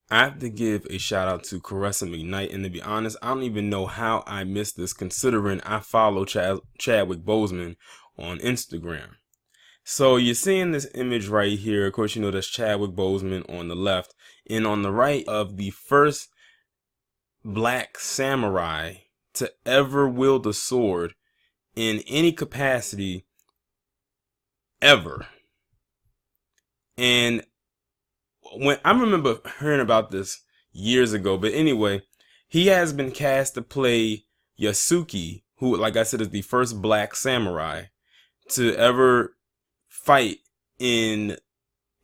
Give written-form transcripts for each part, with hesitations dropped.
I have to give a shout out to Caressa McKnight, and to be honest, I don't even know how I missed this, considering I follow Chadwick Boseman on Instagram. So you're seeing this image right here. Of course, you know that's Chadwick Boseman on the left, and on the right of the first black samurai to ever wield a sword in any capacity ever. And when I remember hearing about this years ago, but anyway, he has been cast to play Yasuke, who, like I said, is the first black samurai to ever fight in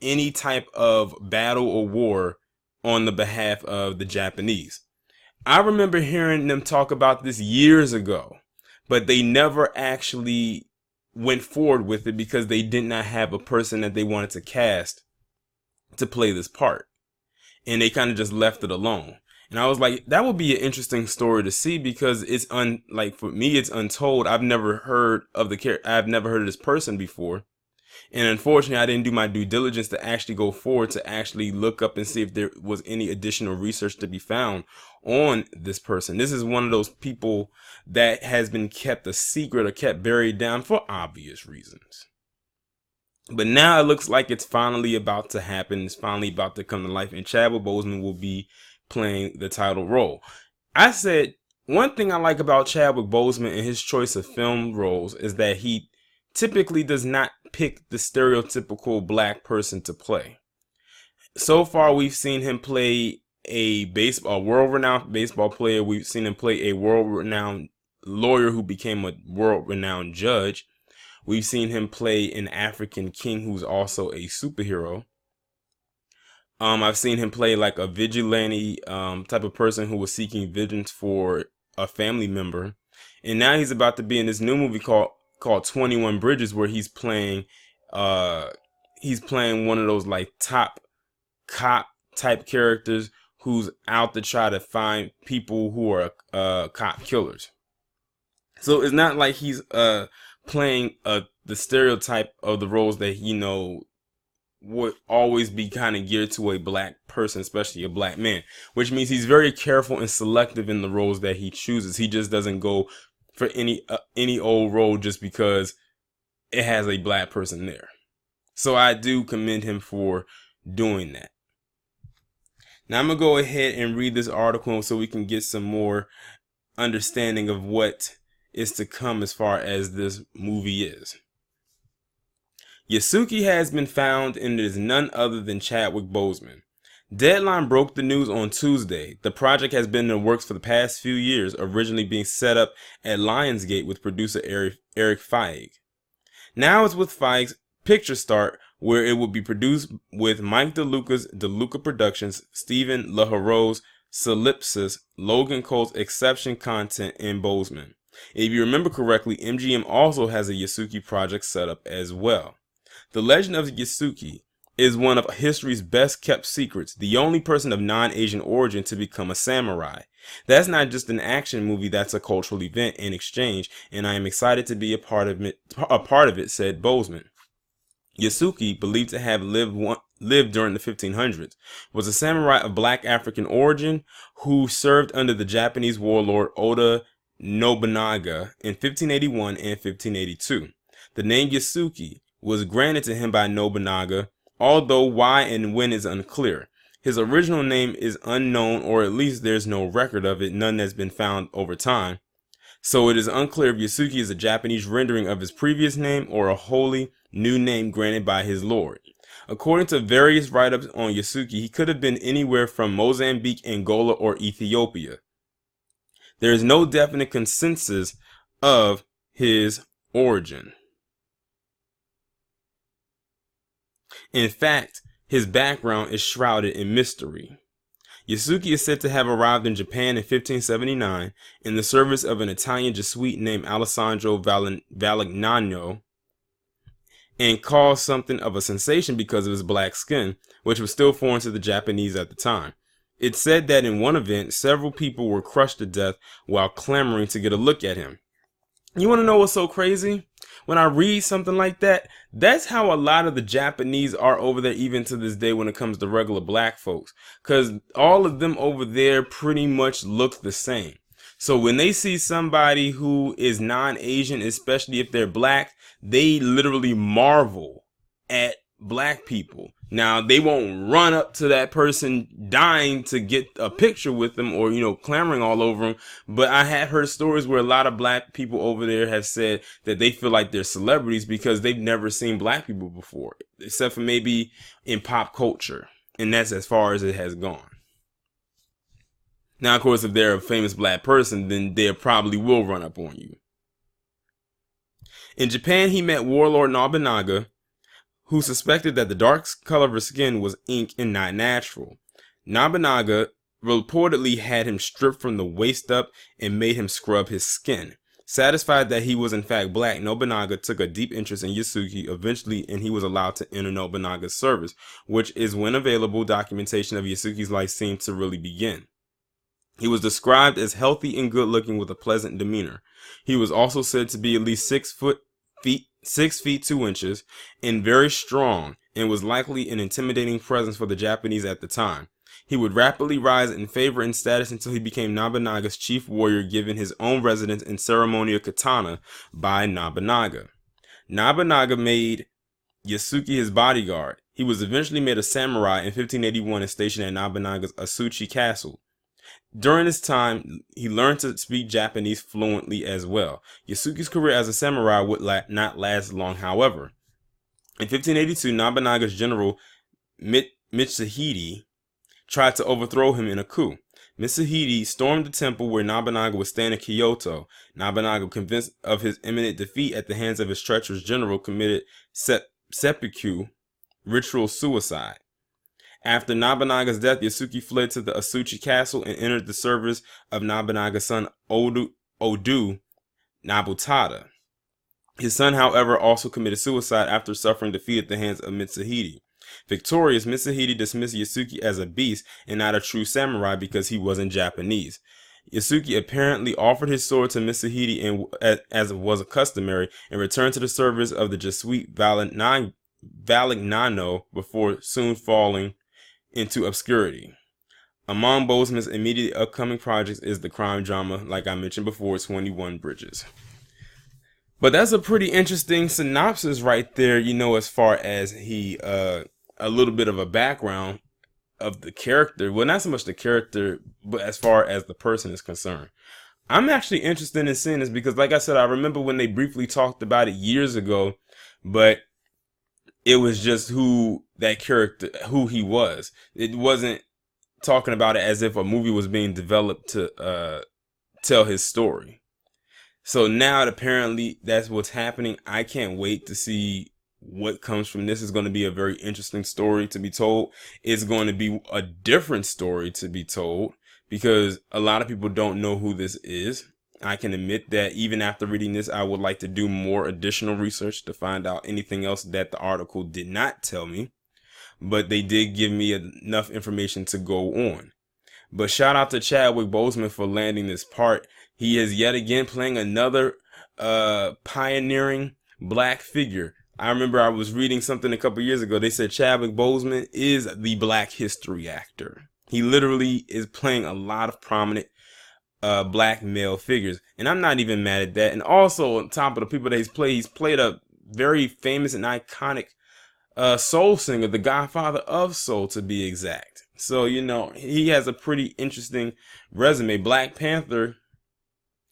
any type of battle or war on the behalf of the Japanese. I remember hearing them talk about this years ago, but they never actually went forward with it because they did not have a person that they wanted to cast to play this part. And they kind of just left it alone. And I was like, that would be an interesting story to see, because it's like for me, it's untold. I've never heard of I've never heard of this person before. And unfortunately, I didn't do my due diligence to actually go forward to actually look up and see if there was any additional research to be found on this person. This is one of those people that has been kept a secret or kept buried down for obvious reasons. But now it looks like it's finally about to happen. It's finally about to come to life, and Chadwick Boseman will be playing the title role. I said one thing I like about Chadwick Boseman and his choice of film roles is that he typically does not pick the stereotypical black person to play. So far, we've seen him play a world-renowned baseball player. We've seen him play a world-renowned lawyer who became a world-renowned judge. We've seen him play an African king who's also a superhero. I've seen him play like a vigilante type of person who was seeking vengeance for a family member. And now he's about to be in this new movie called 21 Bridges, where he's playing one of those like top cop type characters who's out to try to find people who are cop killers. So it's not like he's playing the stereotype of the roles that would always be kind of geared to a black person, especially a black man, which means he's very careful and selective in the roles that he chooses. He just doesn't go for any old role just because it has a black person there. So I do commend him for doing that. Now I'm gonna go ahead and read this article so we can get some more understanding of what is to come as far as this movie is. Yasuke has been found, and it is none other than Chadwick Boseman. Deadline broke the news on Tuesday. The project has been in the works for the past few years, originally being set up at Lionsgate with producer Eric Feig. Now it's with Feig's Picture Start, where it will be produced with Mike DeLuca's DeLuca Productions, Stephen LaHaro's Solipsis, Logan Cole's Exception Content, and Boseman. If you remember correctly, MGM also has a Yasuke project set up as well. The legend of Yasuke is one of history's best kept secrets, the only person of non-Asian origin to become a samurai. That's not just an action movie, that's a cultural event and exchange, and I am excited to be a part of it, said Boseman. Yasuke, believed to have lived during the 1500s, was a samurai of black African origin who served under the Japanese warlord Oda Nobunaga in 1581 and 1582. The name Yasuke was granted to him by Nobunaga, although why and when is unclear. His original name is unknown, or at least there's no record of it, none that's been found over time. So it is unclear if Yasuke is a Japanese rendering of his previous name or a wholly new name granted by his lord. According to various write-ups on Yasuke, he could have been anywhere from Mozambique, Angola, or Ethiopia. There is no definite consensus of his origin. In fact, his background is shrouded in mystery. Yasuke is said to have arrived in Japan in 1579 in the service of an Italian Jesuit named Alessandro Valignano, and caused something of a sensation because of his black skin, which was still foreign to the Japanese at the time. It's said that in one event, several people were crushed to death while clamoring to get a look at him. You want to know what's so crazy? when I read something like that, that's how a lot of the Japanese are over there, even to this day when it comes to regular black folks. Because all of them over there pretty much look the same. So when they see somebody who is non-Asian, especially if they're black, they literally marvel at black people. Now, they won't run up to that person dying to get a picture with them or, clamoring all over them. But I had heard stories where a lot of black people over there have said that they feel like they're celebrities because they've never seen black people before, except for maybe in pop culture. And that's as far as it has gone. Now, of course, if they're a famous black person, then they probably will run up on you. In Japan, he met warlord Nobunaga, who suspected that the dark color of her skin was ink and not natural. Nobunaga reportedly had him stripped from the waist up and made him scrub his skin. Satisfied that he was in fact black, Nobunaga took a deep interest in Yasuke eventually, and he was allowed to enter Nobunaga's service, which is when available documentation of Yasuke's life seemed to really begin. He was described as healthy and good looking with a pleasant demeanor. He was also said to be at least 6 feet 2 inches and very strong, and was likely an intimidating presence for the Japanese at the time. He would rapidly rise in favor and status until he became Nobunaga's chief warrior, given his own residence and ceremonial katana by Nobunaga. Nobunaga made Yasuke his bodyguard. He was eventually made a samurai in 1581 and stationed at Nobunaga's Asuchi castle. During this time, he learned to speak Japanese fluently as well. Yasuke's career as a samurai would not last long, however. In 1582, Nobunaga's general Mitsuhide tried to overthrow him in a coup. Mitsuhide stormed the temple where Nobunaga was staying in Kyoto. Nobunaga, convinced of his imminent defeat at the hands of his treacherous general, committed seppuku, ritual suicide. After Nobunaga's death, Yasuke fled to the Asuchi castle and entered the service of Nobunaga's son Odu Nobutada. His son, however, also committed suicide after suffering defeat at the hands of Mitsuhide. Victorious, Mitsuhide dismissed Yasuke as a beast and not a true samurai because he wasn't Japanese. Yasuke apparently offered his sword to Mitsuhide, and, as was customary, and returned to the service of the Jesuit Valignano before soon falling into obscurity. Among Boseman's immediate upcoming projects is the crime drama, like I mentioned before, 21 Bridges. But that's a pretty interesting synopsis right there, as far as he, a little bit of a background of the character. Well, not so much the character, but as far as the person is concerned. I'm actually interested in seeing this because, like I said, I remember when they briefly talked about it years ago, but it was just who he was. It wasn't talking about it as if a movie was being developed to tell his story. So now apparently that's what's happening. I can't wait to see what comes from this. Is going to be a very interesting story to be told. It's going to be a different story to be told because a lot of people don't know who this is. I can admit that even after reading this, I would like to do more additional research to find out anything else that the article did not tell me. But they did give me enough information to go on. But shout out to Chadwick Boseman for landing this part. He is yet again playing another pioneering black figure. I remember I was reading something a couple years ago. They said Chadwick Boseman is the Black History actor. He literally is playing a lot of prominent black male figures, and I'm not even mad at that. And also, on top of the people that he's played a very famous and iconic soul singer, the godfather of soul to be exact. So he has a pretty interesting resume. Black Panther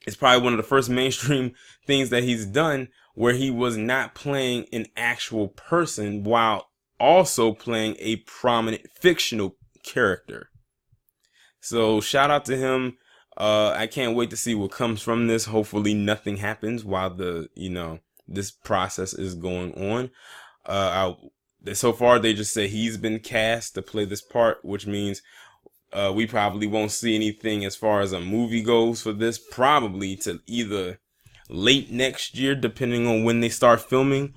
is probably one of the first mainstream things that he's done where he was not playing an actual person while also playing a prominent fictional character. So shout out to him. I can't wait to see what comes from this. Hopefully nothing happens while this process is going on. So far they just say he's been cast to play this part, which means we probably won't see anything as far as a movie goes for this, probably to either late next year, depending on when they start filming,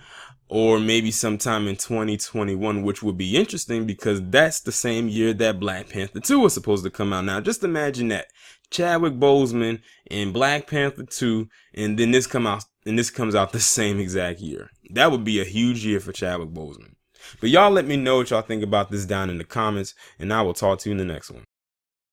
or maybe sometime in 2021, which would be interesting because that's the same year that Black Panther 2 was supposed to come out. Now, just imagine that. Chadwick Boseman in Black Panther 2, and then this come out and this comes out the same exact year. That would be a huge year for Chadwick Boseman. But y'all let me know what y'all think about this down in the comments, and I will talk to you in the next one.